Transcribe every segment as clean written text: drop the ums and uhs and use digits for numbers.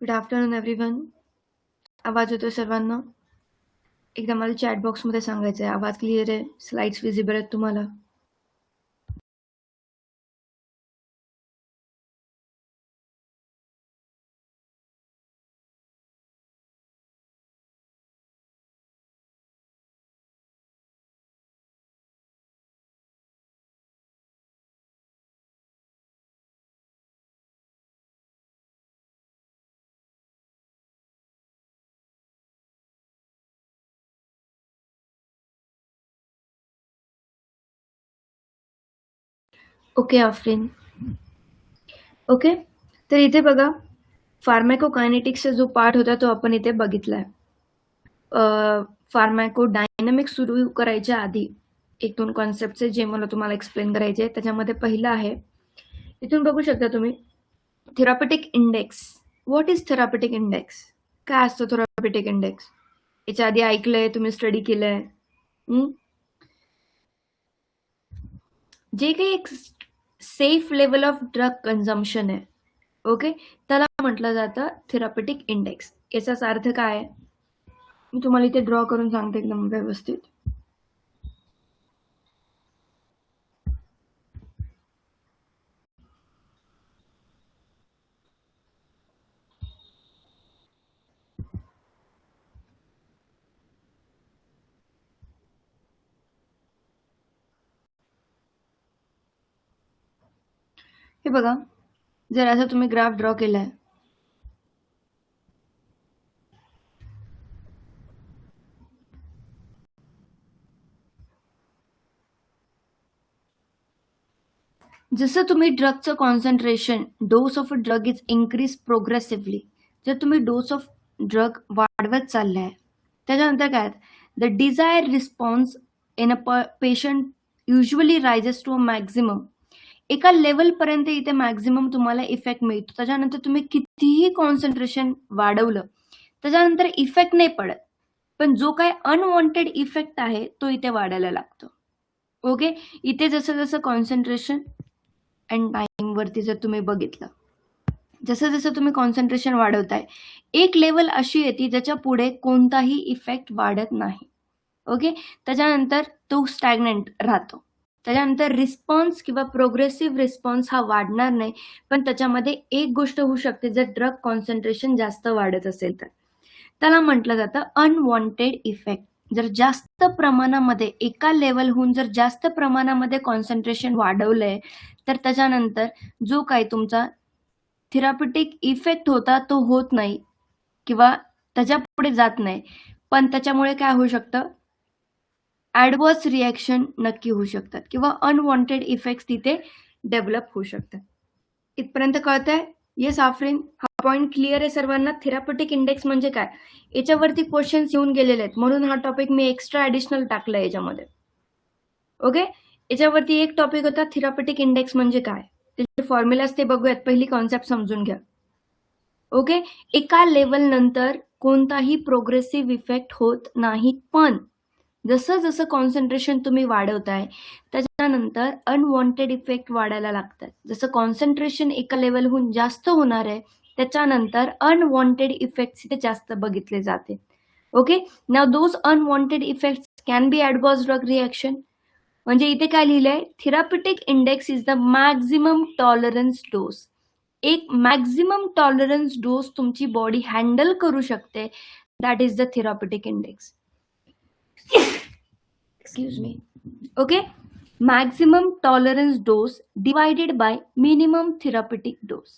Good afternoon everyone. आवाज येतोय सर्वांना? एकदा मला चॅट बॉक्समध्ये सांगायचं आहे. आवाज क्लिअर आहे? स्लाइड्स विजिबल आहेत तुम्हाला? ओके आफरीन. ओके. तर इथे बघा, फार्मॅकोकायनेटिक्सचा जो पार्ट होता तो आपण इथे बघितलाय. फार्मॅकोडायनॅमिक्स सुरू करायच्या आधी 1-2 कॉन्सेप्ट्स आहेत जे मला तुम्हाला एक्सप्लेन करायचे आहेत. त्याच्यामध्ये पहिलं आहे, इथून बघू शकता तुम्ही therapeutic index. What is therapeutic index? काय असतो थेरप्युटिक इंडेक्स? याच्या आधी ऐकलंय, तुम्ही स्टडी केलंय? जे काही एक safe level of drug consumption आहे, ओके, त्याला म्हटलं जातं थेरप्युटिक इंडेक्स. याचाच अर्थ काय आहे मी तुम्हाला इथे ड्रॉ करून सांगते एकदम व्यवस्थित. हे बघा, जर असं तुम्ही ग्राफ ड्रॉ केलाय, जसं तुम्ही ड्रगचं concentration, dose of a drug is increase progressively. जर तुम्ही डोस ऑफ ड्रग वाढवत चाललाय, त्याच्यानंतर काय, the desire response in a patient usually rises to a maximum. एका लेवलपर्यंत इथे मॅक्झिमम तुम्हाला इफेक्ट मिळतो. त्याच्यानंतर तुम्ही कितीही कॉन्सन्ट्रेशन वाढवलं, त्याच्यानंतर इफेक्ट नाही पडत, पण जो काय अनवॉन्टेड इफेक्ट आहे तो इथे वाढायला लागतो. ओके. इथे जसं जसं कॉन्सन्ट्रेशन अँड टाईमवरती जर तुम्ही बघितलं, जसं जसं तुम्ही कॉन्सन्ट्रेशन वाढवताय, एक लेवल अशी येते ज्याच्या पुढे कोणताही इफेक्ट वाढत नाही. ओके. त्याच्यानंतर तो स्टॅग्नंट राहतो. त्याच्यानंतर रिस्पॉन्स किंवा प्रोग्रेसिव्ह रिस्पॉन्स हा वाढणार नाही, पण त्याच्यामध्ये एक गोष्ट होऊ शकते, जर ड्रग कॉन्सन्ट्रेशन जास्त वाढत असेल तर त्याला म्हटलं जातं अनवॉन्टेड इफेक्ट. जर जास्त प्रमाणामध्ये एका लेवलहून जर जास्त प्रमाणामध्ये कॉन्सन्ट्रेशन वाढवलंय, तर त्याच्यानंतर जो काही तुमचा थेरप्युटिक इफेक्ट होता तो होत नाही किंवा त्याच्या पुढे जात नाही, पण त्याच्यामुळे काय होऊ शकतं, ॲडव्हर्स रिॲक्शन नक्की होऊ शकतात किंवा अनवॉन्टेड इफेक्ट्स तिथे डेव्हलप होऊ शकतात. इथपर्यंत कळतंय? येस आफरीन, हा पॉईंट क्लिअर आहे सर्वांना? थेरप्युटिक इंडेक्स म्हणजे काय, याच्यावरती क्वेश्चन्स येऊन गेलेले आहेत, म्हणून हा टॉपिक मी एक्स्ट्रा ॲडिशनल टाकला याच्यामध्ये. ओके. याच्यावरती एक टॉपिक होता थेरप्युटिक इंडेक्स म्हणजे काय, त्याचे फॉर्म्युलाज ते बघूयात. पहिली कॉन्सेप्ट समजून घ्या. ओके. एका लेवल नंतर कोणताही प्रोग्रेसिव्ह इफेक्ट होत नाही, पण जसं जसं कॉन्सन्ट्रेशन तुम्ही वाढवताय त्याच्यानंतर अनवॉन्टेड इफेक्ट वाढायला लागतात. जसं कॉन्सन्ट्रेशन एका लेवलहून जास्त होणार आहे, त्याच्यानंतर अनवॉन्टेड इफेक्ट्स इथे जास्त बघितले जाते. Okay. Now those unwanted effects can be adverse drug reaction. म्हणजे इथे काय लिहिलंय, therapeutic index is the maximum tolerance dose. एक मॅक्झिमम टॉलरन्स डोस तुमची बॉडी हँडल करू शकते, that is the therapeutic index. Excuse me. Okay. Maximum tolerance dose divided by minimum therapeutic dose.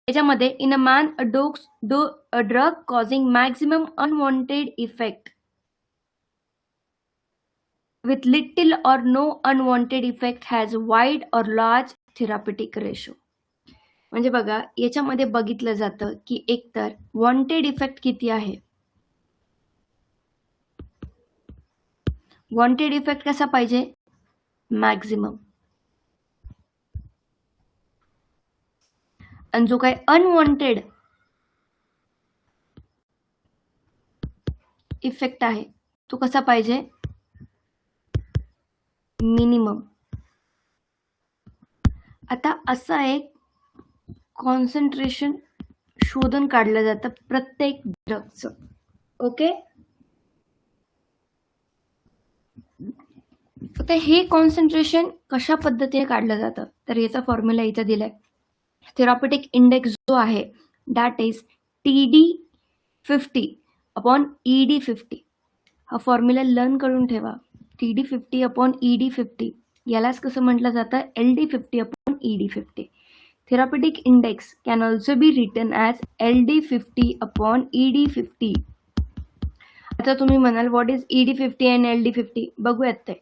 याच्यामध्ये in a man a drug causing maximum unwanted effect with little or no unwanted effect has wide or large therapeutic ratio. म्हणजे बघा, याच्यामध्ये बघितलं जातं की एकतर wanted effect किती आहे. वॉन्टेड इफेक्ट कसा पाहिजे, मॅक्झिमम. आणि जो काही अनवॉन्टेड इफेक्ट आहे तो कसा पाहिजे, मिनिमम. आता असा एक कॉन्सन्ट्रेशन शोधून काढलं जातं प्रत्येक ड्रगचं. ओके, आता हे कॉन्सन्ट्रेशन कशा पद्धतीने काढलं जातं तर याचा फॉर्म्युला इथं दिलाय. थेरॉपेटिक इंडेक्स जो आहे that is TD50 upon ED50. हा फॉर्म्युला लर्न करून ठेवा. TD50 अपॉन ED50 यालाच कसं म्हटलं जातं LD50 upon ED50. Therapeutic index can also be written as LD50 upon ED50. आता तुम्ही म्हणाल what is ED50 and LD50 बघूयात ते,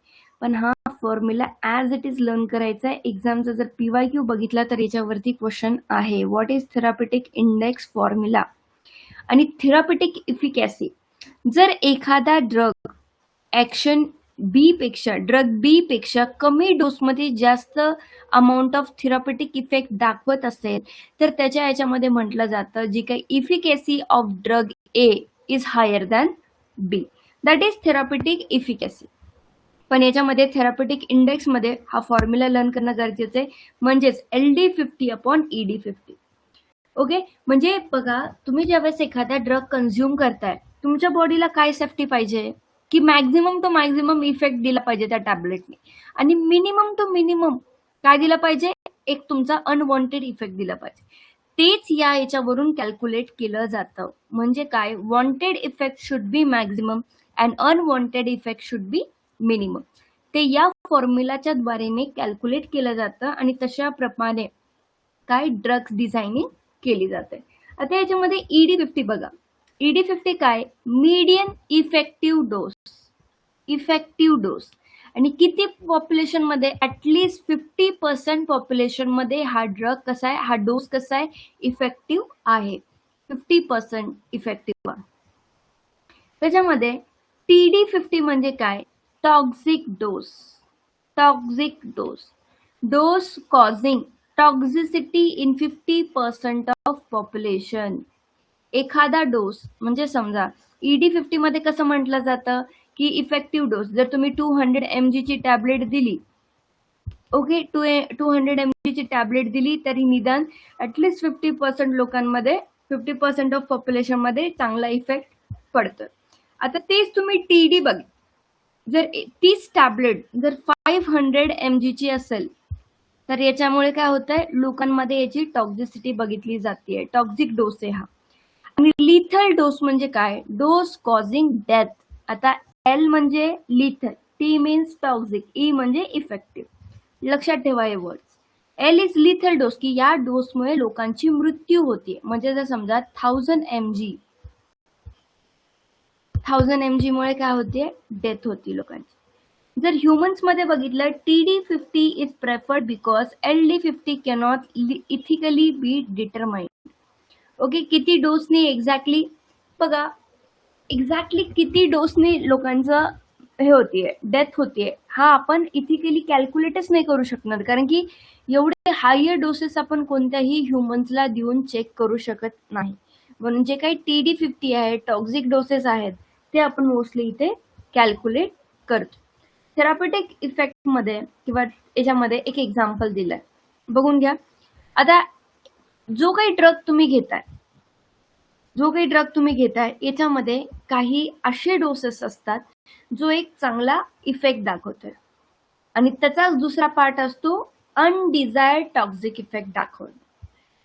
पण हा formula as it is learn करायचा आहे. एक्झामचा जर PYQ बघितला तर याच्यावरती क्वेश्चन आहे व्हॉट इज थेरॉपेटिक इंडेक्स फॉर्म्युला आणि थेरॉपेटिक इफिकॅसी. जर एखादा ड्रग ॲक्शन ड्रग बी पेक्षा कमी डोसमध्ये जास्त अमाऊंट ऑफ थेरॉपेटिक इफेक्ट दाखवत असेल तर त्याच्या याच्यामध्ये म्हटलं जातं जी काही efficacy of drug A is higher than B, that is therapeutic efficacy. पण याच्यामध्ये थेरॉपेटिक इंडेक्समध्ये हा फॉर्म्युला लर्न करणं गरजेचं आहे, म्हणजेच LD50 अपॉन ED50. ओके, म्हणजे बघा तुम्ही ज्यावेळेस एखादा ड्रग कन्झ्युम करताय तुमच्या बॉडीला काय सेफ्टी पाहिजे की मॅक्झिमम टू मॅक्झिमम इफेक्ट दिला पाहिजे त्या टॅबलेटने आणि मिनिमम टू मिनिमम काय दिलं पाहिजे, एक तुमचा अनवॉन्टेड इफेक्ट दिला पाहिजे. तेच या याच्यावरून कॅल्क्युलेट केलं जातं. म्हणजे काय, wanted effect should be maximum and unwanted effect should be minimum. ते या फॉर्म्युलाच्या द्वारे कॅल्क्युलेट केलं जातं आणि तशा प्रमाणे काय ड्रग्स डिझायनिंग केली जाते. आता याच्यामध्ये ED50 बघा, ED50 काय, मीडियन इफेक्टिव्ह डोस आणि किती पॉप्युलेशन मध्ये, ऍटलीस्ट 50% पॉप्युलेशन मध्ये हा ड्रग कसा आहे, हा डोस कसा आहे, इफेक्टिव्ह आहे, 50% इफेक्टिव्ह आहे. त्याच्यामध्ये TD50 म्हणजे काय, toxic dose causing toxicity in 50% of population. एखादा डोस म्हणजे समजा ED50 मध्ये कसं म्हटलं जातं की इफेक्टिव्ह डोस, जर तुम्ही 200 mg ची टॅबलेट दिली, ओके, 200 mg ची टॅबलेट दिली तरी निदान ऍटलीस्ट 50% लोकांमध्ये, 50% ऑफ पॉप्युलेशन मध्ये चांगला इफेक्ट पडतोय. आता तेच तुम्ही TD बघ, जर तीच टॅबलेट जर 500 mg ची असेल तर याच्यामुळे काय होतंय, लोकांमध्ये याची टॉक्झिसिटी बघितली जाते, टॉक्झिक डोस आहे हा. आणि लिथल डोस म्हणजे काय, डोस कॉझिंग डेथ. आता L म्हणजे lethal, T means toxic, E म्हणजे इफेक्टिव्ह. लक्षात ठेवा हे words. L is lethal dose की या डोसमुळे लोकांची मृत्यू होते. म्हणजे जर समजा 1000 mg मुळे काय होते, डेथ होती लोकांची. जर ह्युमन्स मध्ये बघितलं, TD50 is preferred because LD50 cannot ethically be determined. Okay, किती डोसने एक्झॅक्टली बघा, एक्झॅक्टली किती डोसने लोकांचं हे होतीये, डेथ होतीये, हा आपण इथिकली कॅल्क्युलेटच नाही करू शकणार, कारण की एवढे हायर डोसेस आपण कोणत्याही ह्युमन्सला देऊन चेक करू शकत नाही. म्हणून जे काही TD50 आहे, टॉक्झिक डोसेस आहेत, ते आपण मोस्टली इथे कॅल्क्युलेट करतो. थेरॉपेटिक इफेक्ट मध्ये किंवा याच्यामध्ये एक एक्झाम्पल दिलंय, बघून घ्या. आता जो काही ड्रग तुम्ही घेताय याच्यामध्ये काही असे डोसेस असतात जो एक चांगला इफेक्ट दाखवतोय आणि त्याचा दुसरा पार्ट असतो अनडिझायर्ड टॉक्झिक इफेक्ट दाखवणं.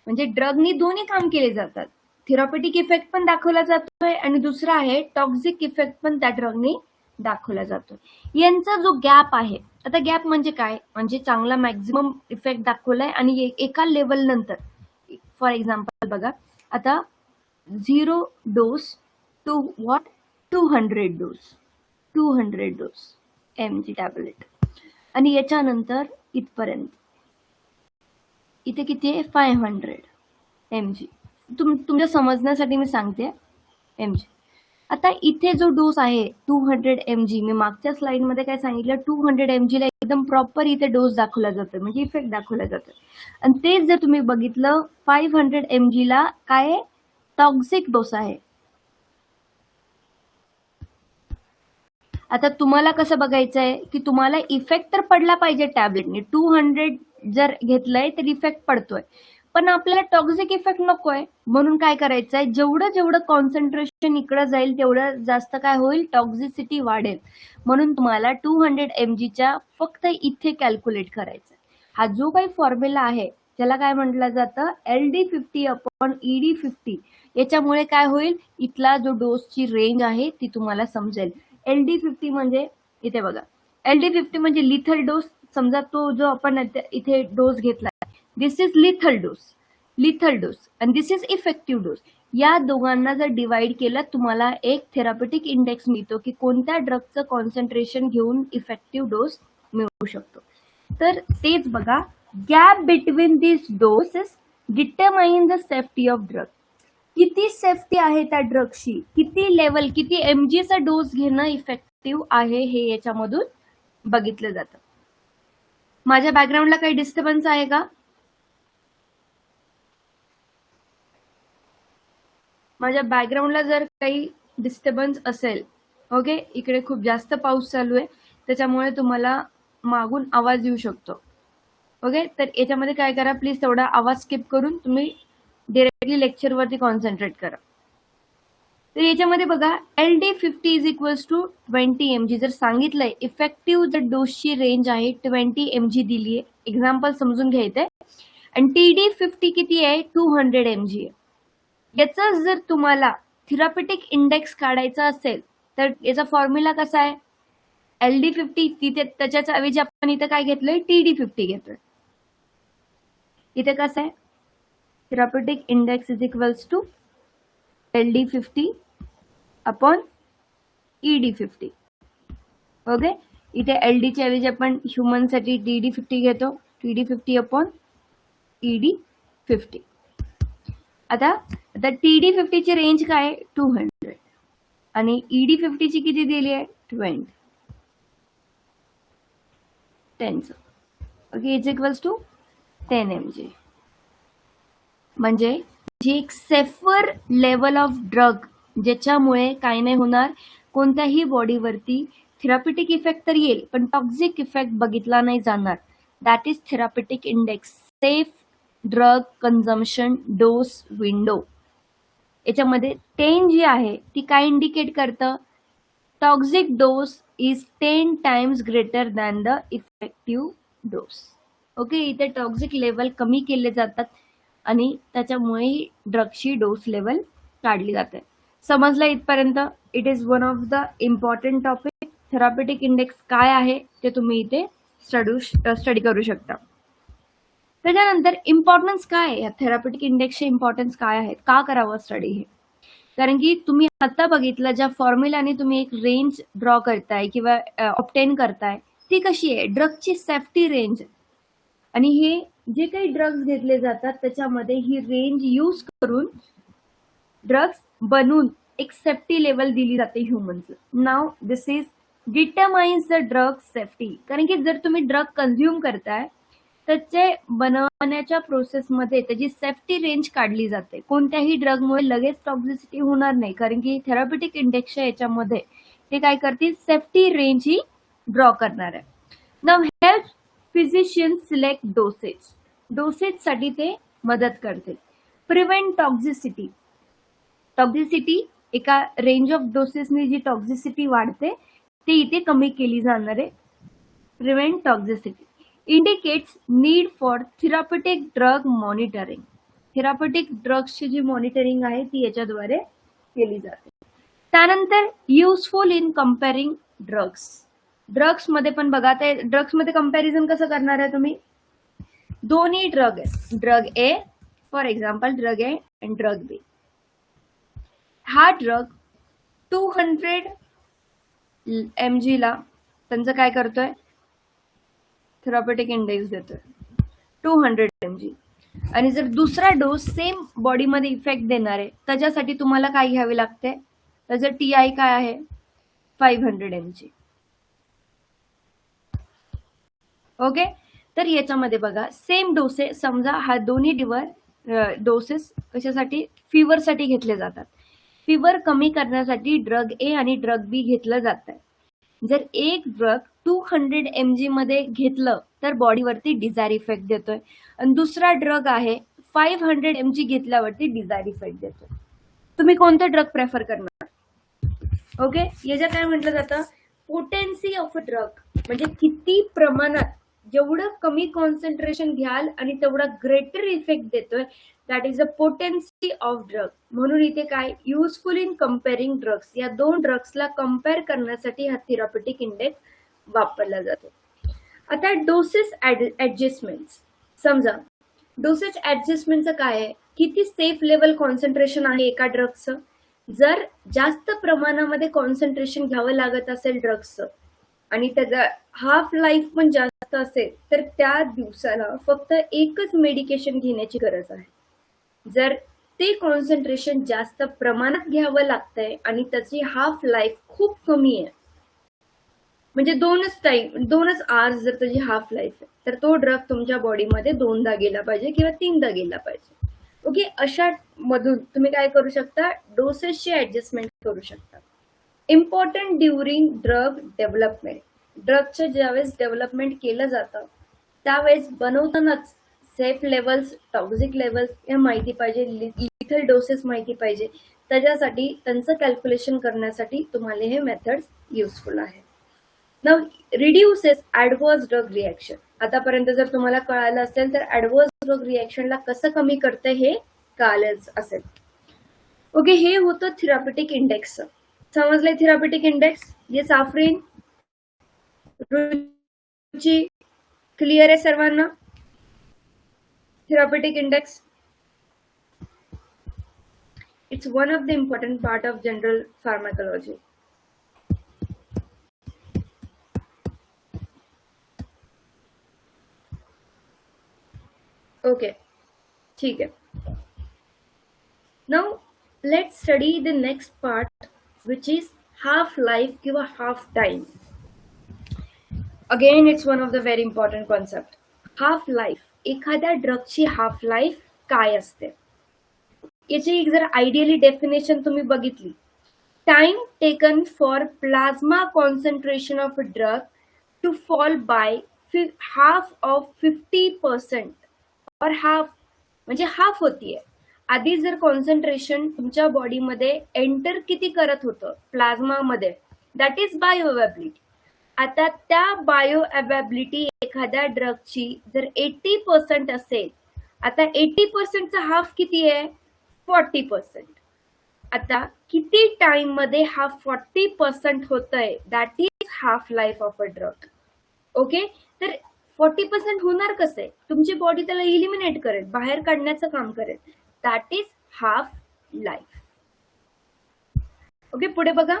म्हणजे ड्रगनी दोन्ही काम केले जातात, थेरॉपेटिक इफेक्ट पण दाखवला जातोय आणि दुसरा आहे टॉक्झिक इफेक्ट पण त्या ड्रगनी दाखवला जातो. यांचा जो गॅप आहे, आता गॅप म्हणजे काय, म्हणजे चांगला मॅक्झिमम इफेक्ट दाखवलाय आणि एका लेवल नंतर, फॉर एक्झाम्पल बघा, आता 0 dose to what 200 dose mg tablet आणि याच्यानंतर इथपर्यंत, इथे किती आहे 500 mg. तुमच्या समजण्यासाठी मी सांगते mg. आता इथे जो डोस आहे 200 mg, मी मागच्या स्लाइड मध्ये काय सांगितलं, 200 mg ला एकदम प्रॉपर इथे डोस दाखवला जातोय, म्हणजे इफेक्ट दाखवला जातोय. आणि तेच जर तुम्ही बघितलं 500 mg ला काय टॉक्सिक डोस आहे. आता तुम्हाला कसं बघायचंय की तुम्हाला इफेक्ट तर पडला पाहिजे टॅबलेटने, 200 जर घेतलंय तर इफेक्ट पडतोय, पण आपल्याला टॉक्सिक इफेक्ट नकोय, म्हणून काय करायचंय, जेवढं जेवढं कॉन्सन्ट्रेशन इकडे जाईल तेवढं जास्त काय होईल, टॉक्झिसिटी वाढेल. म्हणून तुम्हाला 200 mg च्या फक्त इथे कॅल्क्युलेट करायचं. हा जो काही फॉर्म्युला आहे त्याला काय म्हटलं जातं, LD50 अपॉन ED50. याच्यामुळे काय होईल, इथला जो डोसची रेंज आहे ती तुम्हाला समजेल. LD50 म्हणजे इथे बघा, LD50 म्हणजे लिथल डोस. समजा तो जो आपण इथे डोस घेतला, दिस इज लिथल डोस आणि दिस इज इफेक्टिव्ह डोस. या दोघांना जर डिवाइड केलं तुम्हाला एक थेरापेटिक इंडेक्स मिळतो की कोणत्या ड्रगचं कॉन्सन्ट्रेशन घेऊन इफेक्टिव्ह डोस मिळू शकतो. तर तेच बघा, gap between this doses determine the safety of drug. किती सेफ्टी आहे त्या ड्रगची, किती लेवल, किती mg चा डोस घेणं इफेक्टिव्ह आहे हे याच्यामधून बघितलं जातं. माझ्या बॅकग्राऊंडला काही डिस्टर्बन्स आहे का? माझ्या बॅकग्राऊंडला जर काही डिस्टर्बन्स असेल, ओके, इकडे खूप जास्त पाऊस चालू आहे त्याच्यामुळे तुम्हाला मागून आवाज येऊ शकतो. ओके, तर याच्यामध्ये काय करा, प्लीज तेवढा आवाज स्किप करून तुम्ही डायरेक्टली लेक्चरवरती कॉन्सन्ट्रेट करा. तर याच्यामध्ये बघा, LD50 is equals to 20 mg. जर सांगितलंय इफेक्टिव्ह जर डोसची रेंज आहे 20 mg दिली आहे, एक्झाम्पल समजून घ्यायचंय, आणि TD50 किती आहे, 200 mg आहे. याचा जर तुम्हाला थेरापेटिक इंडेक्स काढायचा असेल तर याचा फॉर्म्युला कसा आहे, LD50 तिथे त्याच्याच ऐवजी आपण इथे काय घेतलंय, TD50 घेतोय. इथे कसं आहे, therapeutic index is equals to LD50 upon ED50. Okay, इथे LD च्या ऐवजी आपण ह्युमन साठी TD50 घेतो, TD50 अपॉन ED50. आता TD50 ची रेंज काय आहे, 200 आणि ED50 ची किती दिली आहे, 20. 10. Okay, is equals to 10 mg. म्हणजे जी एक सेफर लेवल ऑफ ड्रग, ज्याच्यामुळे काय नाही होणार, कोणत्याही बॉडीवरती थेरापेटिक इफेक्ट तर येईल पण टॉक्सिक इफेक्ट बघितला नाही जाणार, that is therapeutic index, safe drug consumption dose window. याच्यामध्ये 10 जी आहे ती काय इंडिकेट करतं, toxic dose is 10 times greater than the effective dose. Okay, इथे टॉक्सिक लेवल कमी केले जातात आणि त्याच्यामुळे ड्रगची डोस लेवल काढली जाते. समजलं इथपर्यंत? It is one of the important topic. Therapeutic index काय आहे ते तुम्ही इथे स्टडी करू शकता. त्याच्यानंतर इम्पॉर्टन्स काय आहे, थेरापेटिक इंडेक्सचे इम्पॉर्टन्स काय आहेत, का करावं स्टडी हे, कारण की तुम्ही आता बघितलं ज्या फॉर्म्युलाने तुम्ही एक रेंज ड्रॉ करताय किंवा ऑब्टेन करताय ती कशी आहे, ड्रगची सेफ्टी रेंज. आणि हे जे काही ड्रग्स घेतले जातात त्याच्यामध्ये ही रेंज यूज करून ड्रग्स बनवून एक सेफ्टी लेवल दिली जाते ह्युमन्सला. Now this is determines the drug safety. कारण की जर तुम्ही ड्रग कन्झ्युम करताय त्याचे बनवण्याच्या प्रोसेसमध्ये त्याची सेफ्टी रेंज काढली जाते. कोणत्याही ड्रगमुळे लगेच टॉक्झिसिटी होणार नाही, कारण की थेरापेटिक इंडेक्सच्या याच्यामध्ये ते काय करतील, सेफ्टी रेंज ही ड्रॉ करणार आहे. नाव हेल्प फिजिशियन सिलेक्ट डोसेज साठी ते मदत करते. प्रिव्हेंट टॉक्झिसिटी एका रेंज ऑफ डोसेसने जी टॉक्झिसिटी वाढते ते इथे कमी केली जाणार आहे. Prevent toxicity indicates need for therapeutic drug monitoring. Therapeutic ड्रग्सची जी मॉनिटरिंग आहे ती याच्याद्वारे केली जाते. त्यानंतर युजफुल इन कंपेअरिंग ड्रग्स मध्ये पण बघा, ते ड्रग्स मध्ये कंपॅरिझन कसं करणार आहे तुम्ही, दोन्ही ड्रग आहे, drug A for example, drug A and drug B. हा ड्रग 200 mg ला त्यांचं काय करतोय, थेरापेटिक इंडेक्स देतोय 200 mg. आणि जर दुसरा डोस सेम बॉडीमध्ये इफेक्ट देणार आहे त्याच्यासाठी तुम्हाला काय घ्यावे लागते, त्याचं TI काय आहे, 500 mg. ओके, तर याच्यामध्ये बघा सेम डोसेस, समजा हा दोन्ही डोसेस कशासाठी, फीवर साठी घेतले जातात. फीवर कमी करण्यासाठी ड्रग ए आणि ड्रग बी घेतलं जात आहे. जर एक ड्रग 200 mg मध्ये घेतलं तर बॉडीवरती डिझायर इफेक्ट देतोय आणि दुसरा ड्रग आहे 500 mg घेतल्यावरती डिझायर इफेक्ट देतो. तुम्ही कोणतं ड्रग प्रेफर करणार? ओके, याच्या काय म्हटलं जातं, पोटेन्सी ऑफ अ ड्रग, म्हणजे किती प्रमाणात, जेवढं कमी कॉन्सन्ट्रेशन घ्याल आणि तेवढा ग्रेटर इफेक्ट देतोय, that is a potency of drug. म्हणून इथे काय, युजफुल इन कम्पेअरिंग ड्रग्स, या दोन ड्रग्सला कम्पेअर करण्यासाठी हा थेरॉप्युटिक इंडेक्स वापरला जातो. आता डोसेस ऍडजस्टमेंट, समजा डोसेज ऍडजस्टमेंटचं काय आहे, किती सेफ लेवल कॉन्सन्ट्रेशन आहे एका ड्रगचं. जर जास्त प्रमाणामध्ये कॉन्सन्ट्रेशन घ्यावं लागत असेल ड्रग्सचं आणि त्याचा हाफ लाईफ पण जास्त असेल, तर त्या दिवसाला फक्त एकच मेडिकेशन घेण्याची गरज आहे. जर ते कॉन्सन्ट्रेशन जास्त प्रमाणात घ्यावं लागतंय आणि त्याची हाफ लाईफ खूप कमी आहे, म्हणजे 2च आवर्स जर त्याची हाफ लाईफ आहे, तर तो ड्रग तुमच्या बॉडीमध्ये 2दा गेला पाहिजे किंवा 3दा गेला पाहिजे. ओके, अशा मधून तुम्ही काय करू शकता, डोसेसची ऍडजस्टमेंट करू शकता. इम्पॉर्टंट ड्युरिंग ड्रग डेव्हलपमेंट, ड्रगचं ज्यावेळेस डेव्हलपमेंट केलं जातं त्यावेळेस बनवतानाच सेफ लेवल्स, टॉक्सिक लेवल्स हे माहिती पाहिजे, लिथल डोसेस माहिती पाहिजे. त्याच्यासाठी त्यांचं कॅल्क्युलेशन करण्यासाठी तुम्हाला हे मेथड्स युजफुल आहे. Now reduces adverse drug reaction. आतापर्यंत जर तुम्हाला कळालं असेल तर ऍडव्हर्स ड्रग रिएक्शनला कसं कमी करते हे कळालंच असेल. ओके, हे होतं थेरॉप्युटिक इंडेक्स. समजलंय थेरॉप्युटिक इंडेक्स? ये साफरीन, रुची, क्लिअर आहे सर्वांना? Therapeutic index, it's one of the important part of general pharmacology. Okay, ठीक है. Now let's study the next part which is half life किंवा half time. Again it's one of the very important concept. Half life, एखाद्या ड्रगची half life काय असते याची एक जर आयडियली डेफिनेशन तुम्ही बघितली, time taken for plasma concentration of a drug to fall by half of 50% और हाफ, म्हणजे हाफ होतीये. आधी जर कॉन्सन्ट्रेशन तुमच्या बॉडीमध्ये एंटर किती करत होतं प्लाझ्मामध्ये, दॅट इज बायो अवेबिलिटी. आता त्या बायो अवेबिलिटी एखाद्या ड्रगची जर 80% असेल, आता 80%चा हाफ किती आहे, 40%. आता किती टाइम मध्ये हा 40% होतंय, that is half life of a drug. Okay, तर 40% होणार कसं, तुमची बॉडी त्याला इलिमिनेट करेल, बाहेर काढण्याचं काम करेल, that is half life. Okay, पुढे बघा.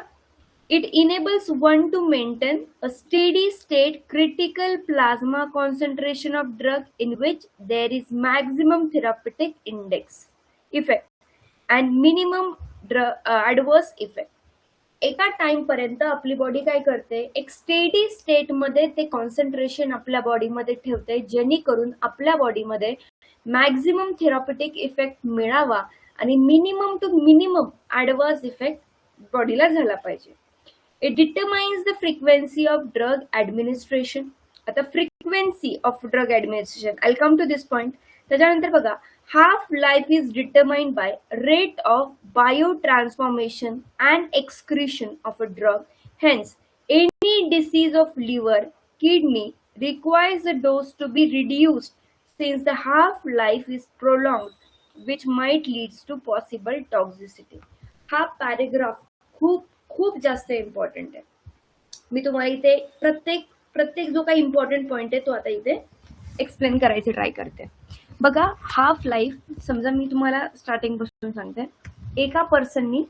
It enables one to maintain a steady state critical plasma concentration of drug in which there is maximum therapeutic index effect and minimum adverse effect. एका time पर्यंत आपली body काय करते, एक steady state मध्ये ते कॉन्सन्ट्रेशन आपल्या बॉडीमध्ये ठेवते, जेणेकरून आपल्या बॉडीमध्ये मॅक्झिमम थेरॉप्युटिक इफेक्ट मिळावा आणि minimum to minimum adverse effect बॉडीला झाला पाहिजे. It determines the frequency of drug administration. आता frequency of drug administration, I come to this point. त्याच्यानंतर बघा, half life is determined by rate of biotransformation and excretion of a drug. Hence, any disease of liver, kidney requires the dose to be reduced since the half life is prolonged, which might leads to possible toxicity. हा paragraph खूप जास्त important आहे. मी तुम्हाला इथे प्रत्येक जो काही important point आहे तो आता इथे एक्सप्लेन करायचे ट्राय करते. बघा, हाफ लाईफ, समजा मी तुम्हाला स्टार्टिंग पासून सांगते. एका पर्सननी,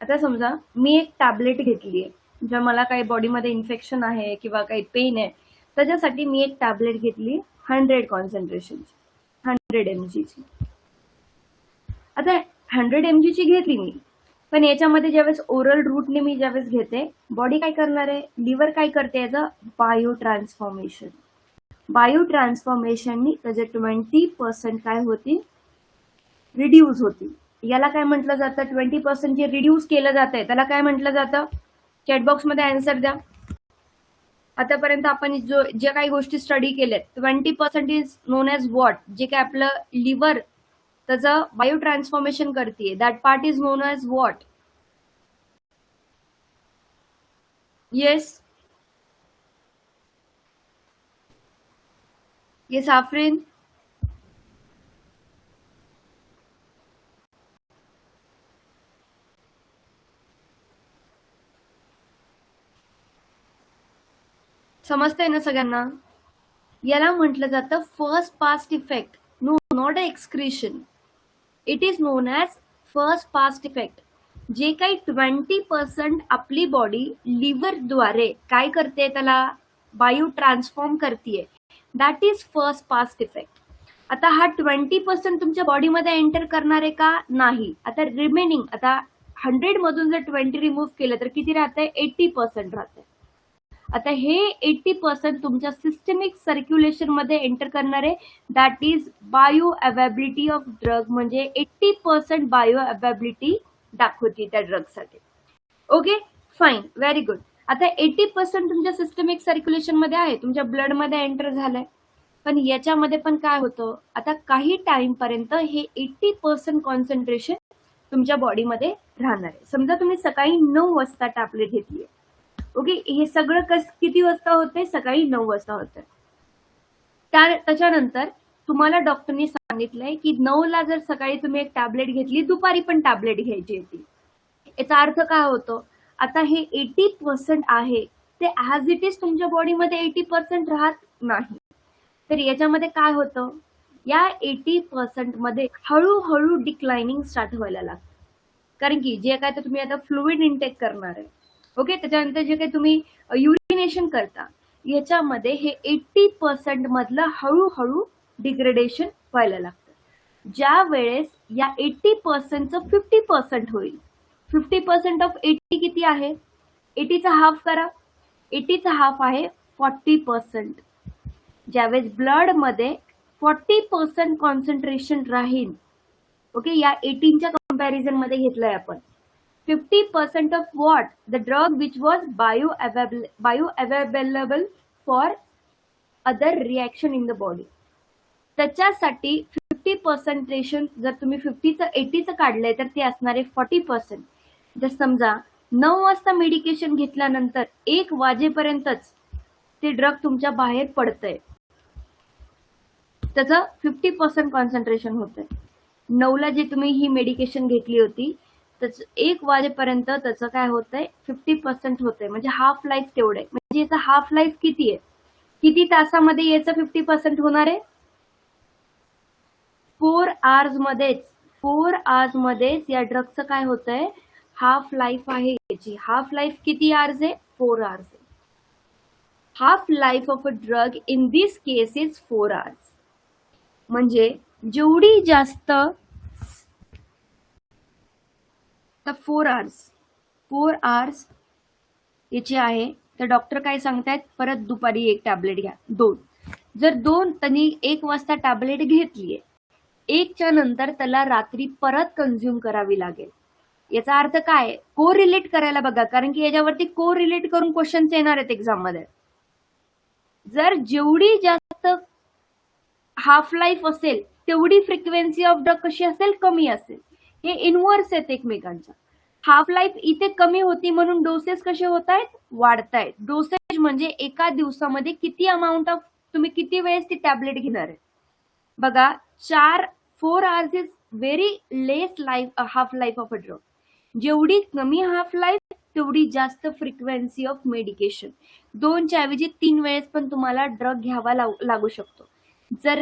आता समजा मी एक टॅबलेट घेतली आहे, जर मला काही बॉडीमध्ये इन्फेक्शन आहे किंवा काही पेन आहे, त्याच्यासाठी मी एक टॅबलेट घेतली 100 कॉन्सन्ट्रेशनची, 100 mg ची. आता 100 mg ची घेतली मी, पण याच्यामध्ये ज्यावेळेस ओरल रूटने मी ज्यावेळेस घेते, बॉडी काय करणार आहे, लिव्हर काय करते, याचं बायो ट्रान्सफॉर्मेशन. बायो ट्रान्सफॉर्मेशननी त्याचे 20% काय होती, रिड्यूस होती. याला काय म्हटलं जातं, 20% जे रिड्यूस केलं जातंय त्याला काय म्हटलं जातं, चॅटबॉक्स मध्ये आन्सर द्या. आतापर्यंत आपण जे काही गोष्टी स्टडी केल्यात, 20% इज नोन एज व्हॉट, जे काय आपलं लिव्हर त्याचं बायो ट्रान्सफॉर्मेशन करते. That part is known as what? Yes yes Afreen. समजतंय ना सगळ्यांना? याला म्हटलं जातं first pass effect. No, not a excretion. It is known as first pass effect. जे काही 20% आपली बॉडी लिव्हरद्वारे काय करते, त्याला बायो ट्रान्सफॉर्म करते, that is first pass effect. आता हा 20% तुमच्या बॉडीमध्ये एंटर करणार आहे का? नाही. आता रिमेनिंग, आता 100 मधून जर 20 रिमूव्ह केलं तर किती राहतंय? 80% राहतंय. आता हे 80% तुमच्या सिस्टमिक सर्क्युलेशन मध्ये एंटर करणार आहे. That is bioavailability of drug. म्हणजे 80% बायो अवेबिलिटी दाखवते त्या ड्रगसाठी. Okay fine, very good. आता 80% तुमच्या सिस्टमिक सर्क्युलेशन मध्ये आहे, तुमच्या ब्लड मध्ये एंटर झालंय. पण याच्यामध्ये पण काय होतं, आता काही टाइम पर्यंत हे 80% कॉन्सन्ट्रेशन तुमच्या बॉडीमध्ये राहणार आहे. समजा तुम्ही सकाळी 9 वाजता टॅबलेट घेतली. ओके, हे सगळं किती वाजता होते? सकाळी 9 वाजता होतं. त्याच्यानंतर तुम्हाला डॉक्टरनी सांगितलंय की 9ला जर सकाळी तुम्ही एक टॅबलेट घेतली, दुपारी पण टॅबलेट घ्यायची होती. याचा अर्थ काय होतो? आता हे 80% आहे ते ॲज इट इज तुमच्या बॉडीमध्ये 80% राहत नाही. तर याच्यामध्ये काय होतं, या 80% मध्ये हळूहळू डिक्लाइनिंग स्टार्ट व्हायला लागतं. कारण की जे काय तर तुम्ही आता फ्लुइड इनटेक करणार आहे. ओके, त्याच्यानंतर जे काही तुम्ही युरिनेशन करता, याच्यामध्ये हे 80% मधलं हळूहळू डिग्रेडेशन व्हायला लागतं. ज्या वेळेस या 80%चं 50% होईल. 50% ऑफ 80 किती आहे? 80चा हाफ करा. 80चा हाफ आहे 40%. ज्यावेळेस ब्लड मध्ये 40% कॉन्सन्ट्रेशन राहील. ओके, या 18च्या कंपॅरिझन मध्ये घेतलंय आपण. 50% of what? The drug which was bioavailable for other reaction in the body. त्याच्यासाठी 50% जर तुम्ही 80चं काढलंय तर ते असणार आहे 40%. जर समजा 9 वाजता मेडिकेशन घेतल्यानंतर 1 वाजेपर्यंतच ते ड्रग तुमच्या बाहेर पडतंय, त्याचं 50% कॉन्सन्ट्रेशन होतंय. 9ला जे तुम्ही ही मेडिकेशन घेतली होती, 1 वाजेपर्यंत त्याचं काय होतंय? 50% होतंय. म्हणजे हाफ लाईफ तेवढं आहे. म्हणजे याचा हाफ लाईफ किती आहे? किती तासामध्ये याचं 50% होणार आहे? 4 आवर्स मध्येच. 4 आवर्स मध्येच या ड्रगचं काय होतंय? हाफ लाईफ आहे याची. हाफ लाईफ किती आवर्स आहे? 4 आवर्स आहे. Half life of a drug in this case is 4 hours. म्हणजे जेवढी जास्त 4 आवर्स याची आहे, तर डॉक्टर काय सांगतायत? परत दुपारी एक टॅबलेट घ्या. 2. जर 2 त्यांनी 1 वाजता टॅबलेट घेतलीये, 1च्या नंतर त्याला रात्री परत कन्झ्युम करावी लागेल. याचा अर्थ काय? को रिलेट करायला बघा, कारण की याच्यावरती को रिलेट करून क्वेश्चन्स येणार आहेत एक्झाम मध्ये. जर जेवढी जास्त हाफ लाईफ असेल तेवढी फ्रिक्वेन्सी ऑफ ड्रग कशी असेल? कमी असेल. हे इनव्हर्स आहेत एकमेकांच्या. हाफ लाईफ इथे कमी होती म्हणून डोसेस कसे होत आहेत? वाढतायत. डोसेज म्हणजे एका दिवसामध्ये किती अमाऊंट ऑफ तुम्ही किती वेळेस ती टॅबलेट घेणार आहे. बघा, 4 hours is very less half life of a drug. जेवढी कमी हाफ लाईफ तेवढी जास्त फ्रिक्वेन्सी ऑफ मेडिकेशन. 2च्या ऐवजी 3 वेळेस पण तुम्हाला ड्रग घ्यावा लागू शकतो. जर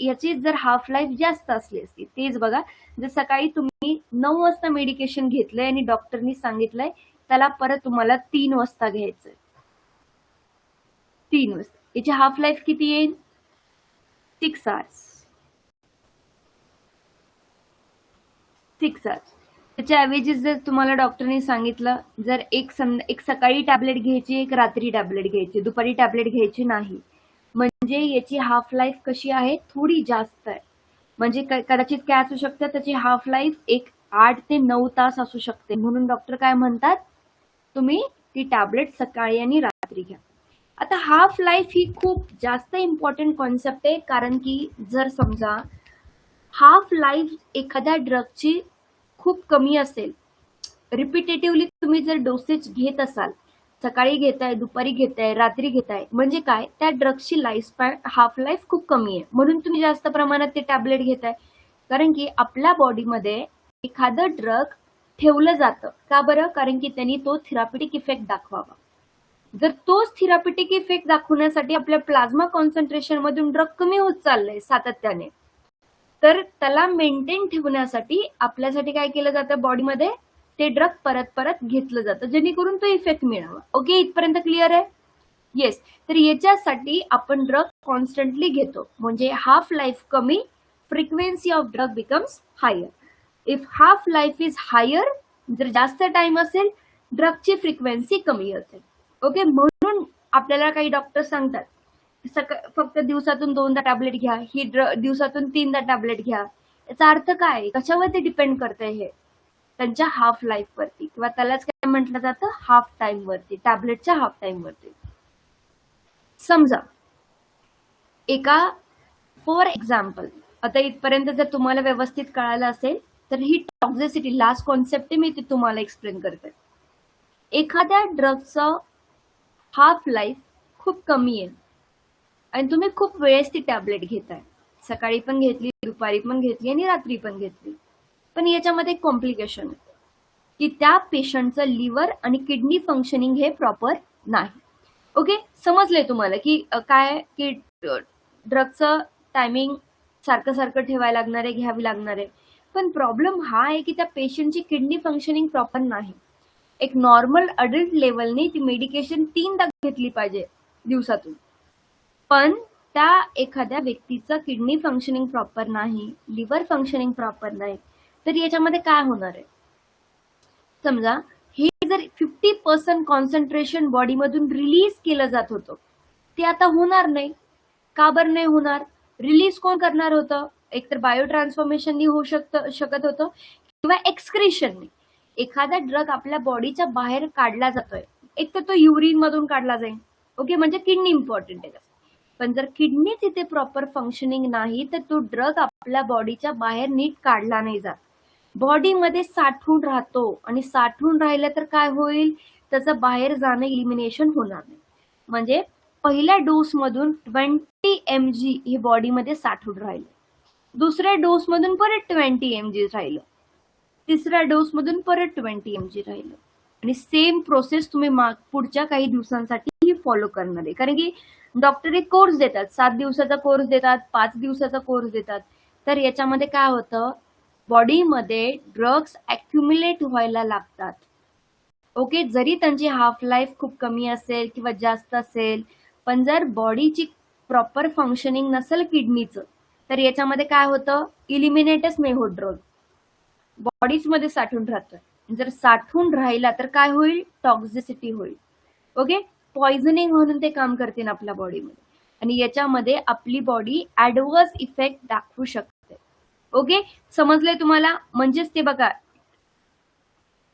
याची जर हाफ लाईफ जास्त असली असती. तेच बघा, जर सकाळी तुम्ही 9 वाजता मेडिकेशन घेतलंय आणि डॉक्टरनी सांगितलंय त्याला परत तुम्हाला 3 वाजता घ्यायचंय. 3 वाजता याची हाफ लाईफ किती येईल? 6 आवर्स. 6 आवर्स. त्याच्या ऐवजी जर तुम्हाला डॉक्टरनी सांगितलं जर एक सकाळी टॅबलेट घ्यायची, एक रात्री टॅबलेट घ्यायची, दुपारी टॅबलेट घ्यायची नाही, म्हणजे याची हाफ लाईफ कशी आहे? थोडी जास्त आहे. म्हणजे कदाचित काय असू शकतं, त्याची हाफ लाईफ 8 ते 9 तास असू शकते. म्हणून डॉक्टर काय म्हणतात? तुम्ही ती टॅबलेट सकाळी आणि रात्री घ्या. आता हाफ लाईफ ही खूप जास्त इम्पॉर्टंट कॉन्सेप्ट आहे, कारण की जर समजा हाफ लाईफ एखाद्या ड्रगची खूप कमी असेल, रिपिटेटिव्हली तुम्ही जर डोसेज घेत असाल, सकाळी घेताय, दुपारी घेताय, रात्री घेताय, म्हणजे काय, त्या ड्रगची लाईफ स्पॅन, हाफ लाईफ खूप कमी आहे, म्हणून तुम्ही जास्त प्रमाणात ते टॅबलेट घेताय. कारण की आपल्या बॉडीमध्ये एखादं ड्रग ठेवलं जातं का बरं? कारण की त्यांनी तो थेरापिटिक इफेक्ट दाखवावा. जर तोच थेरापिटिक इफेक्ट दाखवण्यासाठी आपल्या प्लाझ्मा कॉन्सन्ट्रेशन मधून ड्रग कमी होत चाललंय सातत्याने, तर त्याला मेंटेन ठेवण्यासाठी आपल्यासाठी काय केलं जातं, बॉडीमध्ये ते ड्रग परत परत घेतलं जातं, जेणेकरून तो इफेक्ट मिळावा. ओके, इथपर्यंत क्लिअर आहे? येस. तर याच्यासाठी आपण ड्रग कॉन्स्टंटली घेतो, म्हणजे हाफ लाईफ कमी, frequency of drug becomes higher. If half life is higher, जर जास्त टाइम असेल, ड्रगची फ्रिक्वेन्सी कमी असेल. ओके, म्हणून आपल्याला काही डॉक्टर सांगतात फक्त दिवसातून 2दा टॅबलेट घ्या, ही दिवसातून 3दा टॅबलेट घ्या. याचा अर्थ काय, कशावरती डिपेंड करतंय हे? त्यांच्या हाफ लाईफ वरती, किंवा त्यालाच काय म्हटलं जातं, हाफ टाइम वरती, टॅबलेटच्या हाफ टाइम वरती. समजा एका, फॉर एक्झाम्पल, आता इथपर्यंत जर तुम्हाला व्यवस्थित कळालं असेल तर ही टॉक्झिसिटी लास्ट कॉन्सेप्ट मी ती तुम्हाला एक्सप्लेन करते. एखाद्या ड्रगचं हाफ लाईफ खूप कमी आहे आणि तुम्ही खूप वेळेस ती टॅबलेट घेताय, सकाळी पण घेतली, दुपारी पण घेतली आणि रात्री पण घेतली, पण याच्यामध्ये कॉम्प्लिकेशन आहे की त्या पेशंटचं लिव्हर आणि किडनी फंक्शनिंग हे प्रॉपर नाही. ओके, समजलंय तुम्हाला की काय, की ड्रगचं टायमिंग सारखं सारखं ठेवायला लागणार आहे, घ्यावी लागणार आहे. पण प्रॉब्लेम हा आहे की त्या पेशंटची किडनी फंक्शनिंग प्रॉपर नाही. एक नॉर्मल अडल्ट लेवलने ती मेडिकेशन 3दा घेतली पाहिजे दिवसातून, पण त्या एखाद्या व्यक्तीचं किडनी फंक्शनिंग प्रॉपर नाही, लिव्हर फंक्शनिंग प्रॉपर नाही, तर याच्यामध्ये काय होणार आहे? समजा हे जर 50% कॉन्सन्ट्रेशन बॉडीमधून रिलीज केलं जात होतं, ते आता होणार नाही. का बरं नाही होणार? रिलीज कोण करणार होतं? एकतर बायो ट्रान्सफॉर्मेशननी होऊ शकत होतं, किंवा एक्सक्रिशननी. एखादा ड्रग आपल्या बॉडीच्या बाहेर काढला जातोय, एक तर तो युरिन मधून काढला जाईल. ओके, म्हणजे किडनी इम्पॉर्टंट आहे. पण जर किडनी तिथे प्रॉपर फंक्शनिंग नाही, तर तो ड्रग आपल्या बॉडीच्या बाहेर नीट काढला नाही जात, बॉडीमध्ये साठून राहतो, आणि साठून राहिलं तर काय होईल, त्याचं बाहेर जाणं इलिमिनेशन होणार नाही. म्हणजे पहिल्या डोस मधून 20 mg हे बॉडीमध्ये साठून राहिलं, दुसऱ्या डोस मधून परत 20 mg राहिलं, तिसऱ्या डोस मधून परत 20 mg राहिलं, आणि सेम प्रोसेस तुम्ही पुढच्या काही दिवसांसाठी फॉलो करणार आहे. कारण की डॉक्टर एक कोर्स देतात, 7 दिवसाचा कोर्स देतात, 5 दिवसाचा कोर्स देतात. तर याच्यामध्ये काय होतं, बॉडीमध्ये ड्रग्स ॲक्युम्युलेट व्हायला लागतात. ओके, जरी त्यांची हाफ लाईफ खूप कमी असेल किंवा जास्त असेल, पण जर बॉडीची प्रॉपर फंक्शनिंग नसेल किडनीचं, तर याच्यामध्ये काय होतं, इलिमिनेटच नाही होत, ड्रग बॉडीज मध्ये साठून राहतोय. जर साठून राहिला तर काय होईल, टॉक्झिसिटी होईल. ओके, पॉइझनिंग म्हणून ते काम करतील आपल्या बॉडीमध्ये, आणि याच्यामध्ये आपली बॉडी ऍडव्हर्स इफेक्ट दाखवू शकते. ओके, समजलंय तुम्हाला? म्हणजेच ते बघा,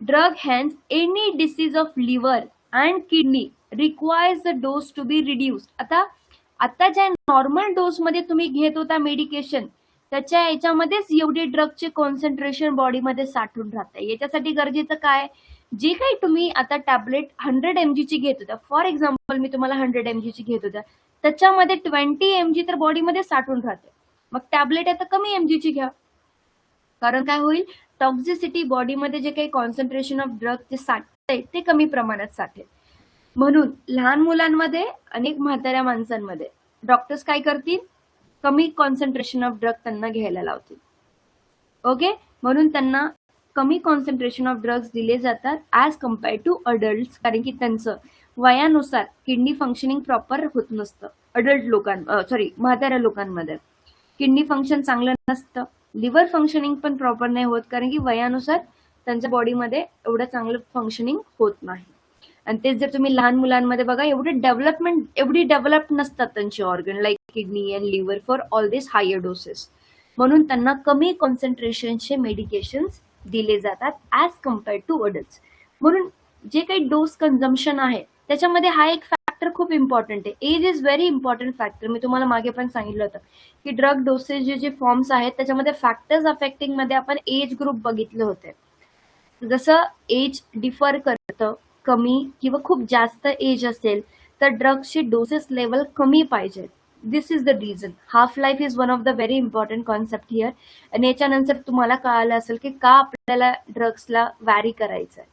drug hence any disease of liver and kidney requires the dose to be reduced. आता ज्या नॉर्मल डोस मध्ये तुम्ही घेत होता मेडिकेशन, त्याच्या याच्यामध्येच एवढे ड्रगचे कॉन्सन्ट्रेशन बॉडीमध्ये साठून राहते. याच्यासाठी गरजेचं काय, जे काही तुम्ही आता टॅबलेट 100 mg ची घेत होत्या, फॉर एक्झाम्पल मी तुम्हाला 100 mg ची घेत होत्या, त्याच्यामध्ये 20 mg तर बॉडीमध्ये साठून राहते. मग टॅबलेट आता कमी mg ची घ्या, कारण काय होईल, टॉक्झिसिटी बॉडीमध्ये जे काही कॉन्सन्ट्रेशन ऑफ ड्रग जे साठते ते कमी प्रमाणात साठेल. म्हणून लहान मुलांमध्ये आणि म्हाताऱ्या माणसांमध्ये डॉक्टर्स काय करतील, कमी कॉन्सन्ट्रेशन ऑफ ड्रग त्यांना घ्यायला लावतील. ओके, म्हणून त्यांना कमी कॉन्सन्ट्रेशन ऑफ ड्रग्स दिले जातात ॲज कम्पेअर टू अडल्ट, कारण की त्यांचं वयानुसार किडनी फंक्शनिंग प्रॉपर होत नसतं. म्हाताऱ्या लोकांमध्ये किडनी फंक्शन चांगलं नसतं, लिव्हर फंक्शनिंग पण प्रॉपर नाही होत, कारण की वयानुसार त्यांच्या बॉडीमध्ये एवढं चांगलं फंक्शनिंग होत नाही. आणि तेच जर तुम्ही लहान मुलांमध्ये बघा, एवढी डेव्हलप नसतात त्यांची organ, like kidney and liver for all this higher doses. म्हणून त्यांना कमी कॉन्सन्ट्रेशनचे मेडिकेशन्स दिले जातात ॲज कम्पेअर टू अडल्ट. म्हणून जे काही डोस कन्झम्पशन आहे त्याच्यामध्ये हा एक फॅक्टर फॅक्टर खूप इम्पॉर्टंट आहे. Age is very important factor. मी तुम्हाला मागे पण सांगितलं होतं की ड्रग डोसेज जे फॉर्म्स आहेत त्याच्यामध्ये फॅक्टर्स अफेक्टिंग मध्ये आपण एज ग्रुप बघितले होते. जसं एज डिफर करतं, कमी किंवा खूप जास्त एज असेल तर ड्रग्सची डोसेस लेवल कमी पाहिजे. This is the reason. Half life is one of the very important concept here. आणि याच्यानंतर तुम्हाला कळालं असेल की का आपल्याला ड्रग्सला वॅरी करायचं आहे.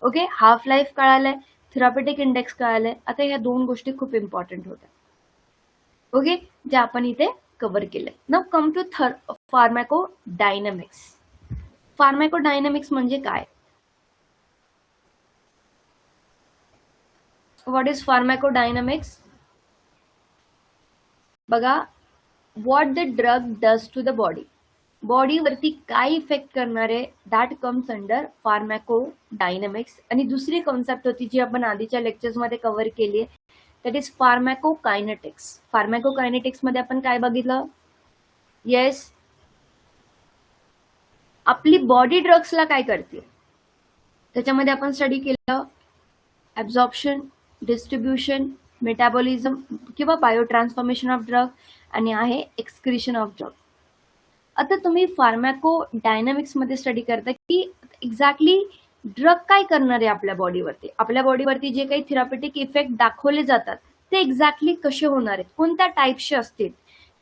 ओके, हाफ लाईफ कळालंय, थेरॉपेटिक इंडेक्स कळालंय. आता ह्या दोन गोष्टी खूप इम्पॉर्टंट होत्या. ओके, जे आपण इथे कव्हर केले. Now come to फार्मॅकोडायनॅमिक्स. फार्मॅकोडायनॅमिक्स म्हणजे काय? What is pharmacodynamics? बघा, what the drug does to the body. बॉडीवरती काय इफेक्ट करणार आहे, दॅट कम्स अंडर फार्मॅकोडायनॅमिक्स. आणि दुसरी कॉन्सेप्ट होती जी आपण आधीच्या लेक्चर्समध्ये कव्हर केली आहे, दॅट इज फार्मॅकोकायनेटिक्स. फार्मॅकोकायनेटिक्स मध्ये आपण काय बघितलं? येस, आपली बॉडी ड्रग्सला काय करते त्याच्यामध्ये आपण स्टडी केलं ॲब्झॉर्प्शन, डिस्ट्रीब्युशन, मेटाबॉलिझम किंवा बायो ट्रान्सफॉर्मेशन ऑफ ड्रग आणि आहे एक्सक्रिशन ऑफ ड्रग. आता तुम्ही फार्मॅकोडायनॅमिक्स मध्ये स्टडी करता की एक्झॅक्टली ड्रग काय करणार आहे आपल्या बॉडीवरती. आपल्या बॉडीवरती जे काही थेरॉपेटिक इफेक्ट दाखवले जातात ते एक्झॅक्टली कसे होणार आहेत, कोणत्या टाईपचे असतील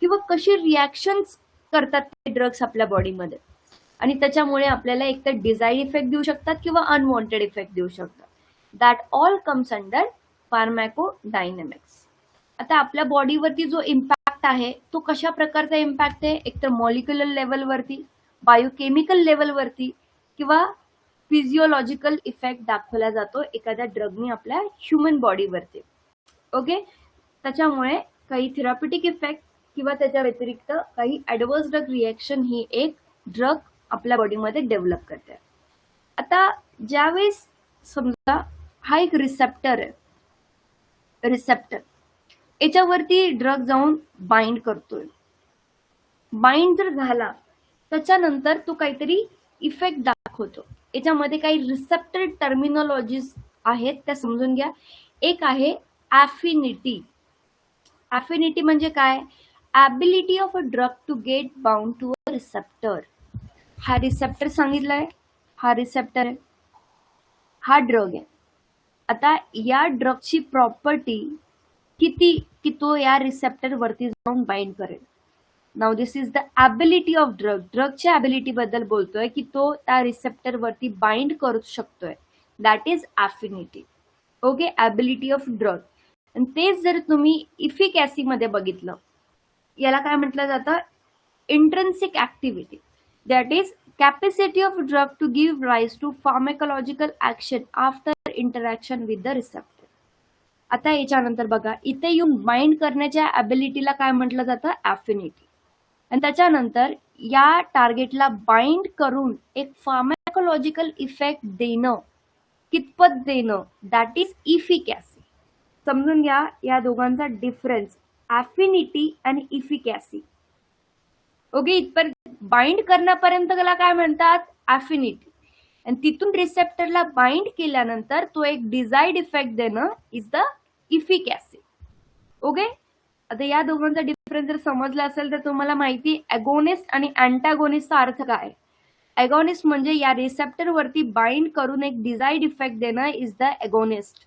किंवा कशी रिॲक्शन्स करतात ते ड्रग्स आपल्या बॉडीमध्ये. आणि त्याच्यामुळे आपल्याला एक तर डिझायर्ड इफेक्ट देऊ शकतात किंवा अनवॉन्टेड इफेक्ट देऊ शकतात. That all comes under pharmacodynamics. आता आपल्या बॉडीवरती जो इम्पॅक्ट आहे तो कशा प्रकारचा इम्पॅक्ट आहे, एकतर मॉलिक्युलर लेवलवरती, बायोकेमिकल लेवलवरती किंवा फिजिओलॉजिकल इफेक्ट दाखवला जातो एखाद्या ड्रगने आपल्या ह्युमन बॉडीवरती. ओके, त्याच्यामुळे काही थेरॉपेटिक इफेक्ट किंवा त्याच्या व्यतिरिक्त काही ॲडव्हर्स ड्रग रिॲक्शन ही एक ड्रग आपल्या बॉडीमध्ये डेव्हलप करते. आता ज्यावेळेस समजा हा एक रिसेप्टर आहे, रिसेप्टर याच्यावरती ड्रग जाऊन बाइंड करतोय. बाइंड जर झाला त्याच्यानंतर तो काहीतरी इफेक्ट दाखवतो. याच्यामध्ये काही रिसेप्टर टर्मिनॉलॉजीज आहेत त्या समजून घ्या. एक आहे ॲफिनिटी. ॲफिनिटी म्हणजे काय? Ability of a drug to get bound to a receptor. हा रिसेप्टर सांगितलाय, हा रिसेप्टर आहे, हा ड्रग आहे. आता या ड्रगची प्रॉपर्टी किती की तो या रिसेप्टर वरती जाऊन बाइंड करेल. Now this is the ability of drug. ड्रगच्या ॲबिलिटी बद्दल बोलतोय की तो त्या रिसेप्टर वरती बाइंड करू शकतोय. That is affinity. Okay, ability of drug. आणि तेच जर तुम्ही इफिकॅसी मध्ये बघितलं, याला काय म्हटलं जातं? Intrinsic activity. That is capacity of drug to give rise to pharmacological action after interaction with the receptor. आता याच्यानंतर बघा, इथे येऊन बाइंड करण्याच्या ॲबिलिटीला काय म्हटलं जातं? ॲफिनिटी. आणि त्याच्यानंतर या टार्गेटला बाइंड करून एक फार्मॅकोलॉजिकल इफेक्ट देणं, कितपत देणं, दॅट इज इफिकॅसी. समजून घ्या या दोघांचा डिफरन्स, ॲफिनिटी आणि इफिकॅसी. ओके, इथपर्यंत बाइंड करण्यापर्यंत त्याला काय म्हणतात? ॲफिनिटी. आणि तिथून रिसेप्टरला बाइंड केल्यानंतर तो एक डिझायर्ड इफेक्ट देणं इज द इफिकॅसी. ओके, आता या दोघांचा डिफरन्स जर समजला असेल तर तुम्हाला माहिती ॲगोनिस्ट आणि अँटागोनिस्टचा अर्थ काय. ॲगोनिस्ट म्हणजे या रिसेप्टर वरती बाइंड करून एक डिझायर्ड इफेक्ट देणं is the agonist.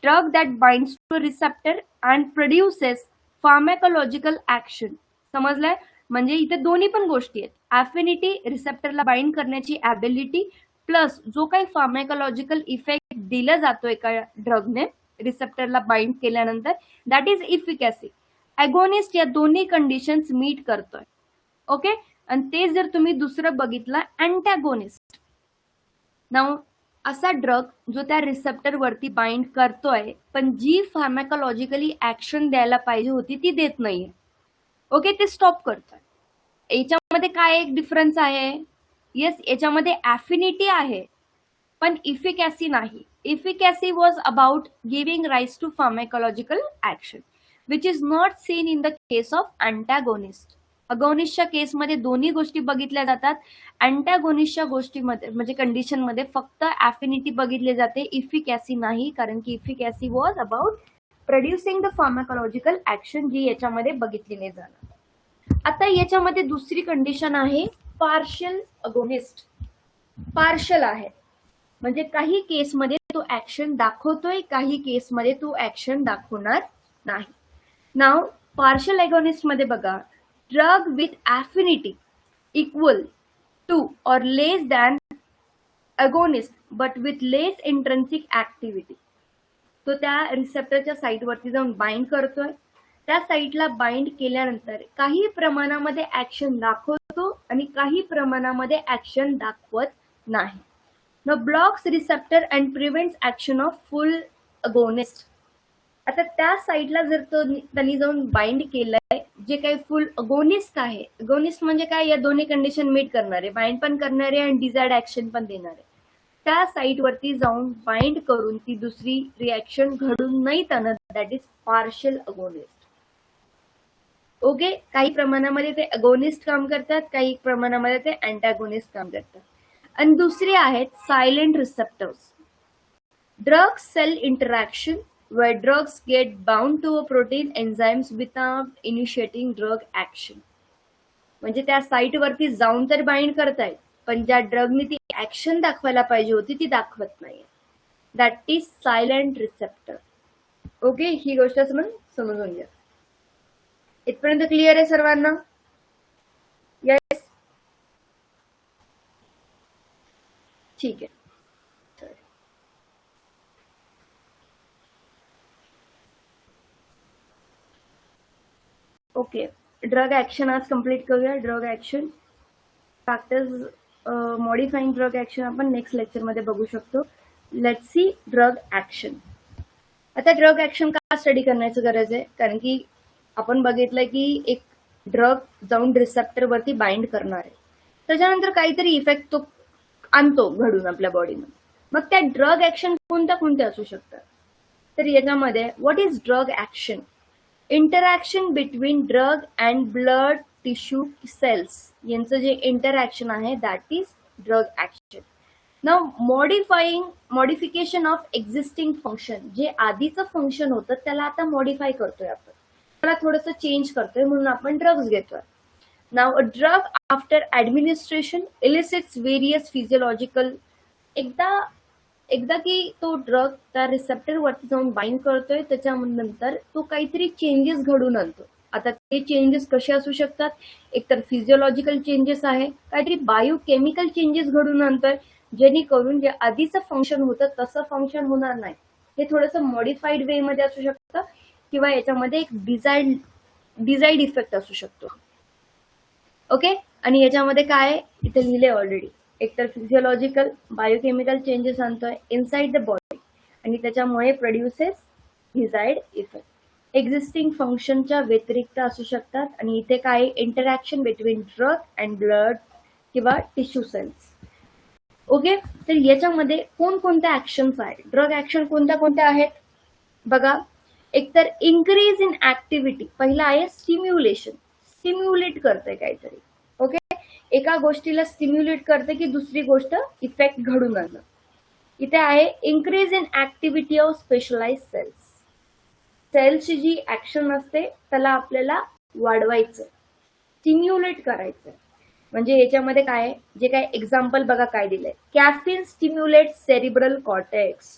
Drug that binds to receptor and produces pharmacological action. समजलंय? म्हणजे इथे दोन्ही पण गोष्टी आहेत. ॲफिनिटी, रिसेप्टरला बाइंड करण्याची ॲबिलिटी, प्लस जो काही फार्मॅकोलॉजिकल इफेक्ट दिला जातो एका ड्रगने रिसेप्टरला बाइंड केल्यानंतर, दॅट इज इफिकॅसी. ॲगोनिस्ट या दोन्ही कंडिशन्स मीट करतोय. ओके, आणि ते जर तुम्ही दुसरं बघितलं अँटॅगोनिस्ट. नाउ असा ड्रग जो त्या रिसेप्टर वरती बाइंड करतोय पण जी फार्मॅकोलॉजिकली ऍक्शन द्यायला पाहिजे होती ती देत नाहीये. ओके, ते स्टॉप करतोय. याच्यामध्ये काय एक डिफरन्स आहे? येस, याच्यामध्ये ॲफिनिटी आहे पण इफिकॅसी नाही. Efficacy was about giving rise to pharmacological action which is not seen in the case of antagonist. अगोनिस्टच्या केसमध्ये दोन्ही गोष्टी बघितल्या जातात. अँटॅगोनिस्टच्या गोष्टीमध्ये म्हणजे कंडिशनमध्ये फक्त ॲफिनिटी बघितली जाते, इफिकॅसी नाही, कारण की efficacy was about producing the pharmacological action जी याच्यामध्ये बघितली नाही जाणार. आता याच्यामध्ये दुसरी कंडिशन आहे पार्शियल अगोनिस्ट. पार्शियल आहे म्हणजे काही केसमध्ये तो ऍक्शन दाखवतोय, काही केसमध्ये तो ऍक्शन दाखवणार नाही. नाव पार्शियल अगोनिस्ट मध्ये बघा, drug with affinity equal to or less than agonist but with less intrinsic activity. तो त्या रिसेप्टरच्या साईटवरती जाऊन बाइंड करतोय, त्या साईटला बाइंड केल्यानंतर काही प्रमाणामध्ये ऍक्शन दाखवतो आणि काही प्रमाणामध्ये ऍक्शन दाखवत नाही. न blocks receptor and prevents action of full agonist. आता त्या साईटला जर त्यांनी जाऊन बाइंड केलंय जे काही फुल अगोनिस्ट आहे, अगोनिस्ट म्हणजे काय, या दोन्ही कंडिशन मीट करणारे, बाइंड पण करणारे आणि डिझायर्ड ऍक्शन पण देणारे, त्या साईटवरती जाऊन बाइंड करून ती दुसरी रिॲक्शन घडून नाही त्यांना, that is partial agonist. Okay, काही प्रमाणामध्ये ते अगोनिस्ट काम करतात, काही प्रमाणामध्ये ते अँटॅगोनिस्ट काम करतात. आणि दुसरे आहेत silent receptors. Drug cell interaction where drugs get bound to a protein enzymes without initiating drug action. म्हणजे त्या साईटवरती जाऊन तर बाइंड करतायत पण ज्या ड्रगनी ती ऍक्शन दाखवायला पाहिजे होती ती दाखवत नाही. That is silent receptor. Okay, ही गोष्ट समजून घ्या. इथपर्यंत क्लिअर आहे सर्वांना? येस, ठीक आहे. ओके, ड्रग ऍक्शन आज कंप्लीट करूया. Drug action factors मॉडिफाईंग drug action आपण नेक्स्ट लेक्चर मध्ये बघू शकतो. Let's see drug action. आता ड्रग ऍक्शन का स्टडी करण्याची गरज आहे, कारण की आपण बघितलं की एक ड्रग जाऊन रिसेप्टर वरती बाइंड करणार आहे, त्याच्यानंतर काहीतरी इफेक्ट तो आणतो घडून आपल्या बॉडीमध्ये. मग त्या ड्रग ऍक्शन कोणत्या असू शकतात, तर याच्यामध्ये what is drug action? Interaction between drug and blood tissue cells यांचं जे इंटरॅक्शन आहे that is drug action. Now modification of existing function, जे आधीचं फंक्शन होतं त्याला आता मॉडिफाय करतोय आपण, त्याला थोडंसं चेंज करतोय म्हणून आपण ड्रग्स घेतोय. Now a drug after administration elicits various physiological. एकदा की तो ड्रग त्या रिसेप्टर वरती जाऊन बाइंड करतोय त्याच्यानंतर तो काहीतरी चेंजेस घडून आणतो. आता ते चेंजेस कसे असू शकतात, एकतर फिजिओलॉजिकल चेंजेस आहे, काहीतरी बायोकेमिकल चेंजेस घडून आणतोय जेणेकरून जे आधीचं फंक्शन होतं तसं फंक्शन होणार नाही. हे थोडंसं मॉडिफाईड वे मध्ये असू शकतं किंवा याच्यामध्ये एक डिझाईड इफेक्ट असू शकतो. ओके, आणि याच्यामध्ये काय इथे लिहिले ऑलरेडी, एकतर फिजिओलॉजिकल बायोकेमिकल चेंजेस आणतोय इनसाइड द बॉडी आणि त्याच्यामुळे प्रोड्युसेस डिझायर्ड इफेक्ट. एक्झिस्टिंग फंक्शनच्या व्यतिरिक्त असू शकतात आणि इथे काय interaction between drug and blood किंवा टिश्यू सेल्स. ओके, तर याच्यामध्ये कोणकोणत्या ऍक्शन्स आहेत, ड्रग ऍक्शन कोणत्या आहेत बघा. एकतर इन्क्रीज इन ऍक्टिव्हिटी, पहिला आहे स्टिम्युलेशन, स्टिम्युलेट करते काहीतरी. ओके, एका गोष्टीला स्टिम्युलेट करते की दुसरी गोष्ट इफेक्ट घडून आणणं. इथे आहे increase in activity of specialize cells. सेल्सची जी ऍक्शन असते त्याला आपल्याला वाढवायचं, स्टिम्युलेट करायचं. म्हणजे याच्यामध्ये काय, जे काय एक्झाम्पल बघा काय दिलंय, कॅफिन स्टिम्युलेट सेरिब्रल कॉर्टेक्स.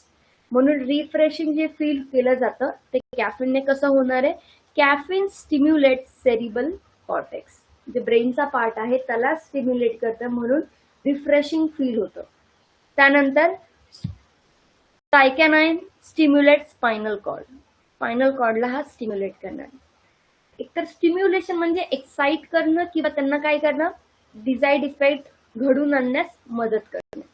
म्हणून रिफ्रेशिंग जे फील केलं जातं ते कॅफिनने कसं होणार आहे, कॅफिन स्टिम्युलेट सेरिब्रल कॉर्टेक्स, जे ब्रेनचा पार्ट आहे त्याला स्टिम्युलेट करतं म्हणून रिफ्रेशिंग फील होतं. त्यानंतर सायकॅनाइन स्टिम्युलेट स्पायनल कॉर्ड, स्पायनल कॉर्डला हा स्टिम्युलेट करणार. एकतर स्टिम्युलेशन म्हणजे एक्साइट करणं किंवा त्यांना काय करणं, डिझायर्ड इफेक्ट घडून आणण्यास मदत करणं.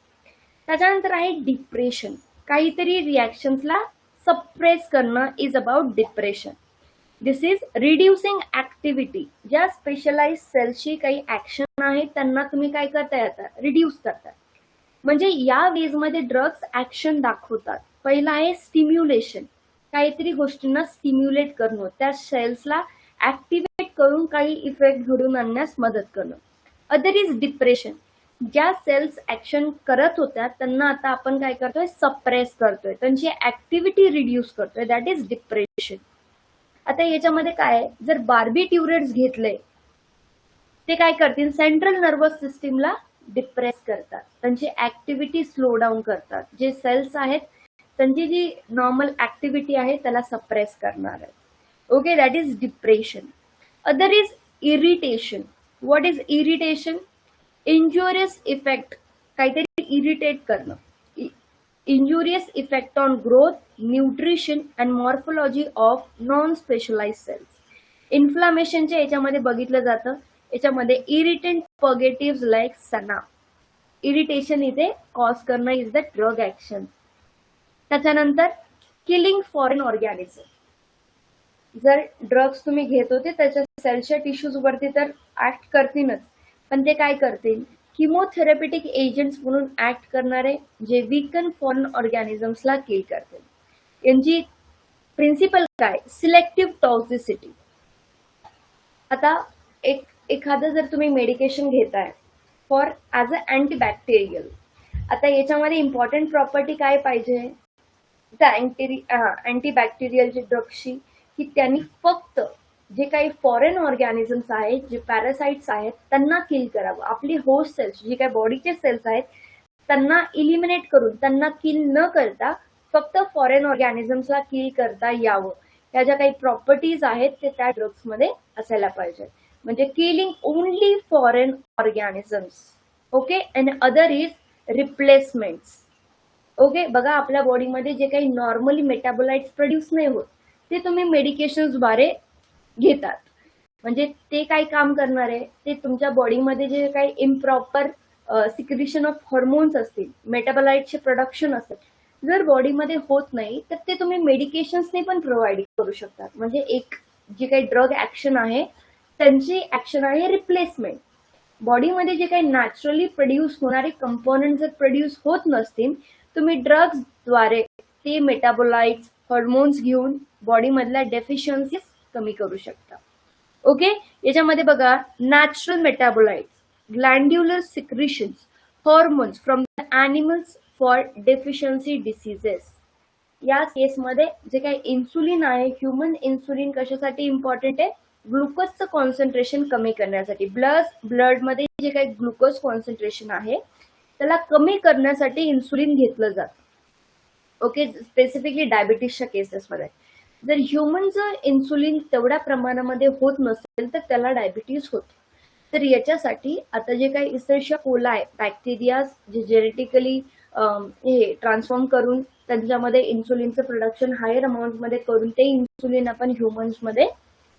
त्याच्यानंतर आहे डिप्रेशन, काहीतरी रिॲक्शन्सला सप्रेस करणं is about depression. This is reducing activity. ज्या स्पेशलाइज सेल्सची काही ऍक्शन आहे त्यांना तुम्ही काय करताय आता, रिड्यूस करताय. म्हणजे या वेज मध्ये ड्रग्स ऍक्शन दाखवतात. पहिला आहे स्टिम्युलेशन, काहीतरी गोष्टींना स्टिम्युलेट करणं, त्या सेल्सला ऍक्टिव्हेट करून काही इफेक्ट घडून आणण्यास मदत करणं. अदर इज डिप्रेशन, ज्या सेल्स ऍक्शन करत होत्या त्यांना आता आपण काय करतोय, सप्रेस करतोय, त्यांची ऍक्टिव्हिटी रिड्यूस करतोय, दॅट इज डिप्रेशन. आता याच्यामध्ये काय, जर बार्बिट्युरेट्स घेतले ते काय करतील, सेंट्रल नर्वस सिस्टीमला डिप्रेस करतात, त्यांची ऍक्टिव्हिटी स्लो डाऊन करतात, जे सेल्स आहेत त्यांची जी नॉर्मल ऍक्टिव्हिटी आहे त्याला सप्रेस करणार आहे. Okay, that is depression. Other is irritation. What is irritation? Injurious effect, काहीतरी इरिटेट करणं, injurious effect on growth, nutrition and morphology of non specialize cells. इन्फ्लामेशनच्या याच्यामध्ये बघितलं जातं, याच्यामध्ये irritant purgative like senna, irritation इथे कॉज करणं इज द ड्रग ऍक्शन. त्याच्यानंतर किलिंग फॉरेन ऑर्गॅनिझम. जर ड्रग्स तुम्ही घेत होते त्याच्या सेलच्या टिश्यूज वरती तर ऍक्ट करतीलच, पण ते काय करतील, किमोथेरपेटिक एजंट्स म्हणून ऍक्ट करणारे जे वीकन फॉरेन ऑर्गॅनिझम्सला किल करतील. यांची प्रिन्सिपल काय, सिलेक्टिव्ह टॉक्झिसिटी. आता एखादं जर तुम्ही मेडिकेशन घेताय फॉर ॲज अ अँटीबॅक्टेरियल, आता याच्यामध्ये इम्पॉर्टंट प्रॉपर्टी काय पाहिजे, त्या अँटीबॅक्टेरियलची ड्रग्सची, की त्यांनी फक्त जे काही फॉरेन ऑर्गॅनिझम्स आहेत, जे पॅरासाइट्स आहेत त्यांना किल करावं. आपली होस्ट सेल्स जे काही बॉडीचे सेल्स आहेत त्यांना इलिमिनेट करून, त्यांना किल न करता फक्त फॉरेन ऑर्गॅनिझम्सला किल करता यावं. त्या ज्या काही प्रॉपर्टीज आहेत ते त्या ड्रग्समध्ये असायला पाहिजे. म्हणजे killing only foreign organisms. Okay, and other is replacements. Okay, बघा आपल्या बॉडीमध्ये जे काही नॉर्मली मेटाबोलाइट्स प्रोड्यूस नाही होत ते तुम्ही मेडिकेशन्सद्वारे घेतात. म्हणजे ते काय काम करणार आहे, ते तुमच्या बॉडीमध्ये जे काही इम्प्रॉपर सिक्रिशन ऑफ हॉर्मोन्स असतील, मेटाबोलाइटचे प्रोडक्शन असेल, जर बॉडीमध्ये होत नाही तर ते तुम्ही मेडिकेशन्सने पण प्रोव्हाइड करू शकतात. म्हणजे एक जे काही ड्रग ऍक्शन आहे त्यांची ऍक्शन आहे रिप्लेसमेंट. बॉडीमध्ये जे काही नॅचरली प्रोड्यूस होणारे कंपोनेंट जर प्रोड्यूस होत नसतील, तुम्ही ड्रग्सद्वारे ते मेटाबोलाइट्स, हॉर्मोन्स घेऊन बॉडीमधल्या डेफिशियन्सीज कमी करू शकता. ओके, याच्यामध्ये बघा natural metabolites, glandular secretions, hormones from the animals for deficiency diseases. या केसमध्ये जे काही इन्सुलिन आहे, ह्युमन इन्सुलिन कशासाठी इम्पॉर्टंट आहे, ग्लुकोजचं कॉन्सन्ट्रेशन कमी करण्यासाठी. ब्लडमध्ये जे काही ग्लुकोज कॉन्सन्ट्रेशन आहे त्याला कमी करण्यासाठी इन्सुलिन घेतलं जातं. ओके, स्पेसिफिकली डायबिटीसच्या केसेसमध्ये. जर ह्युमनचं इन्सुलिन तेवढ्या प्रमाणामध्ये होत नसेल तर त्याला डायबिटीस होतं. तर याच्यासाठी आता जे काही इसेरिया कोलाई बॅक्टेरिया जे जेनेटिकली हे ट्रान्सफॉर्म करून त्यांच्यामध्ये इन्सुलिनचं प्रोडक्शन हायर अमाऊंटमध्ये करून ते इन्सुलिन आपण ह्युमन्समध्ये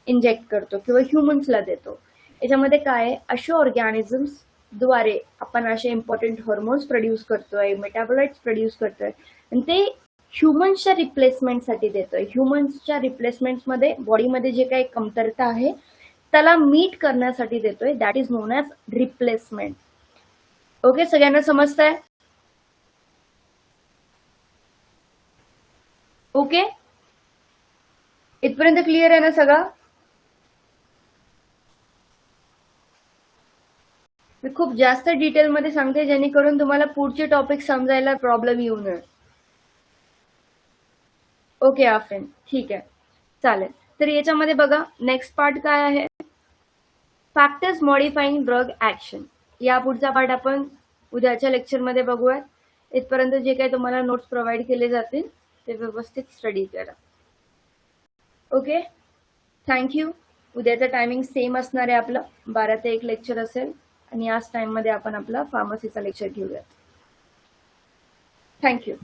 इंजेक्ट करतो किंवा ह्युमन्सला देतो. याच्यामध्ये काय, अशा ऑर्गॅनिझम्स द्वारे आपण असे इम्पॉर्टंट हॉर्मोन्स प्रोड्यूस करतोय, मेटाबोलाइट्स प्रोड्यूस करतोय, आणि ते ह्युमन्सच्या रिप्लेसमेंटसाठी देतोय. ह्युमन्सच्या रिप्लेसमेंटमध्ये बॉडीमध्ये जे काही कमतरता आहे त्याला मीट करण्यासाठी देतोय, that is known as replacement. Okay, सगळ्यांना समजतंय? ओके, इथपर्यंत क्लिअर आहे ना सगळं? मी खूप जास्त डिटेलमध्ये सांगते जेणेकरून तुम्हाला पुढचे टॉपिक समजायला प्रॉब्लेम येऊ नये. ओके आफरीन, ठीक आहे, चालेल. तर याच्यामध्ये बघा नेक्स्ट पार्ट काय आहे, फॅक्टर्स मॉडिफाईंग ड्रग ऍक्शन. या पुढचा पार्ट आपण उद्याच्या लेक्चरमध्ये बघूयात. इथपर्यंत जे काही तुम्हाला नोट्स प्रोव्हाइड केले जातील ते व्यवस्थित स्टडी करा. Okay, thank you. उद्याचं टायमिंग सेम असणार आहे, आपलं 12 ते 1 लेक्चर असेल आणि याच टाइममध्ये आपण आपला फार्मसीचा लेक्चर घेऊयात. थँक्यू.